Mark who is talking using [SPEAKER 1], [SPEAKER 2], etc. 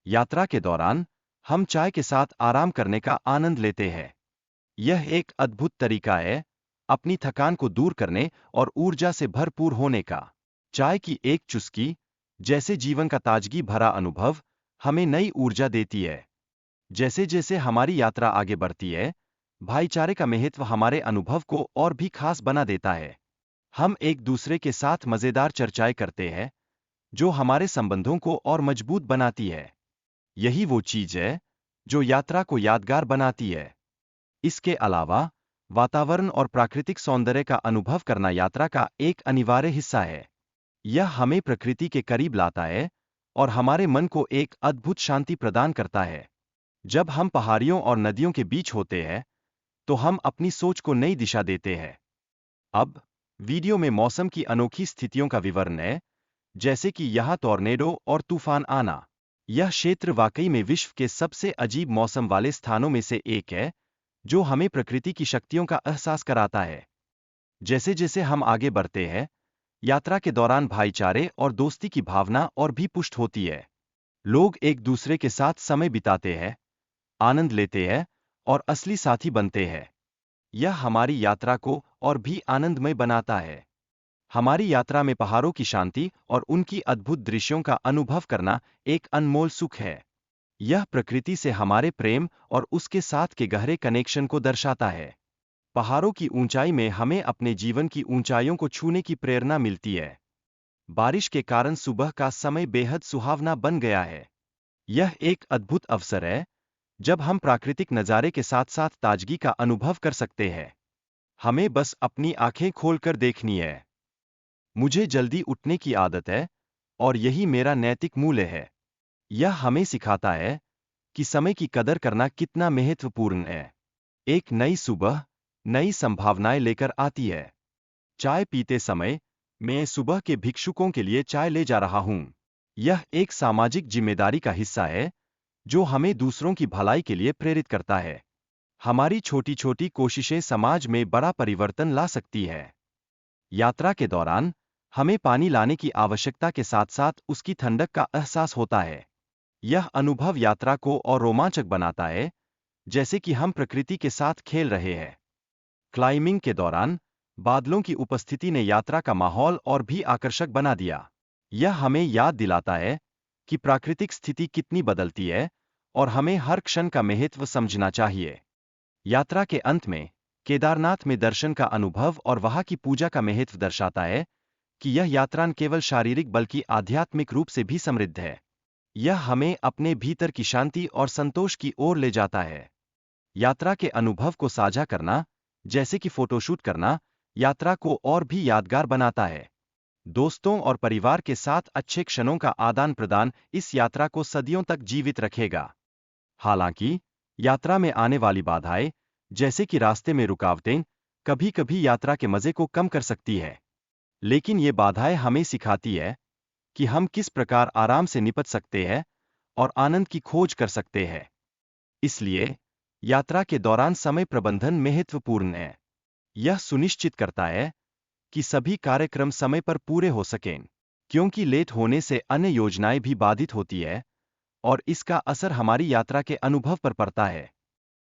[SPEAKER 1] यात्रा के दौरान हम चाय के साथ आराम करने का आनंद लेते हैं। यह एक अद्भुत तरीका है अपनी थकान को दूर करने और ऊर्जा से भरपूर होने का। चाय की एक चुस्की, जैसे जीवन का ताजगी भरा अनुभव, हमें नई ऊर्जा देती है। जैसे जैसे हमारी यात्रा आगे बढ़ती है, भाईचारे का महत्व हमारे अनुभव को और भी खास बना देता है। हम एक दूसरे के साथ मजेदार चर्चाएं करते हैं, जो हमारे संबंधों को और मजबूत बनाती है। यही वो चीज है जो यात्रा को यादगार बनाती है। इसके अलावा वातावरण और प्राकृतिक सौंदर्य का अनुभव करना यात्रा का एक अनिवार्य हिस्सा है। यह हमें प्रकृति के करीब लाता है और हमारे मन को एक अद्भुत शांति प्रदान करता है। जब हम पहाड़ियों और नदियों के बीच होते हैं, तो हम अपनी सोच को नई दिशा देते हैं। अब वीडियो में मौसम की अनोखी स्थितियों का विवरण है, जैसे कि यहाँ टॉर्नेडो और तूफान आना। यह क्षेत्र वाकई में विश्व के सबसे अजीब मौसम वाले स्थानों में से एक है, जो हमें प्रकृति की शक्तियों का एहसास कराता है। जैसे जैसे हम आगे बढ़ते हैं, यात्रा के दौरान भाईचारे और दोस्ती की भावना और भी पुष्ट होती है। लोग एक दूसरे के साथ समय बिताते हैं, आनंद लेते हैं और असली साथी बनते हैं। यह हमारी यात्रा को और भी आनंदमय बनाता है। हमारी यात्रा में पहाड़ों की शांति और उनकी अद्भुत दृश्यों का अनुभव करना एक अनमोल सुख है। यह प्रकृति से हमारे प्रेम और उसके साथ के गहरे कनेक्शन को दर्शाता है। पहाड़ों की ऊंचाई में हमें अपने जीवन की ऊंचाइयों को छूने की प्रेरणा मिलती है। बारिश के कारण सुबह का समय बेहद सुहावना बन गया है। यह एक अद्भुत अवसर है जब हम प्राकृतिक नज़ारे के साथ साथ ताजगी का अनुभव कर सकते हैं। हमें बस अपनी आंखें खोलकर देखनी है। मुझे जल्दी उठने की आदत है और यही मेरा नैतिक मूल्य है। यह हमें सिखाता है कि समय की कदर करना कितना महत्वपूर्ण है। एक नई सुबह नई संभावनाएं लेकर आती है। चाय पीते समय मैं सुबह के भिक्षुकों के लिए चाय ले जा रहा हूं। यह एक सामाजिक जिम्मेदारी का हिस्सा है जो हमें दूसरों की भलाई के लिए प्रेरित करता है। हमारी छोटी छोटी कोशिशें समाज में बड़ा परिवर्तन ला सकती है। यात्रा के दौरान हमें पानी लाने की आवश्यकता के साथ साथ उसकी ठंडक का एहसास होता है। यह अनुभव यात्रा को और रोमांचक बनाता है, जैसे कि हम प्रकृति के साथ खेल रहे हैं। क्लाइंबिंग के दौरान बादलों की उपस्थिति ने यात्रा का माहौल और भी आकर्षक बना दिया। यह हमें याद दिलाता है कि प्राकृतिक स्थिति कितनी बदलती है और हमें हर क्षण का महत्व समझना चाहिए। यात्रा के अंत में केदारनाथ में दर्शन का अनुभव और वहां की पूजा का महत्व दर्शाता है कि यह यात्रा न केवल शारीरिक बल्कि आध्यात्मिक रूप से भी समृद्ध है। यह हमें अपने भीतर की शांति और संतोष की ओर ले जाता है। यात्रा के अनुभव को साझा करना, जैसे कि फोटोशूट करना, यात्रा को और भी यादगार बनाता है। दोस्तों और परिवार के साथ अच्छे क्षणों का आदान प्रदान इस यात्रा को सदियों तक जीवित रखेगा। हालांकि यात्रा में आने वाली बाधाएं, जैसे कि रास्ते में रुकावटें, कभी-कभी यात्रा के मजे को कम कर सकती है। लेकिन ये बाधाएं हमें सिखाती है कि हम किस प्रकार आराम से निपट सकते हैं और आनंद की खोज कर सकते हैं। इसलिए यात्रा के दौरान समय प्रबंधन महत्वपूर्ण है। यह सुनिश्चित करता है कि सभी कार्यक्रम समय पर पूरे हो सकें, क्योंकि लेट होने से अन्य योजनाएं भी बाधित होती है और इसका असर हमारी यात्रा के अनुभव पर पड़ता है।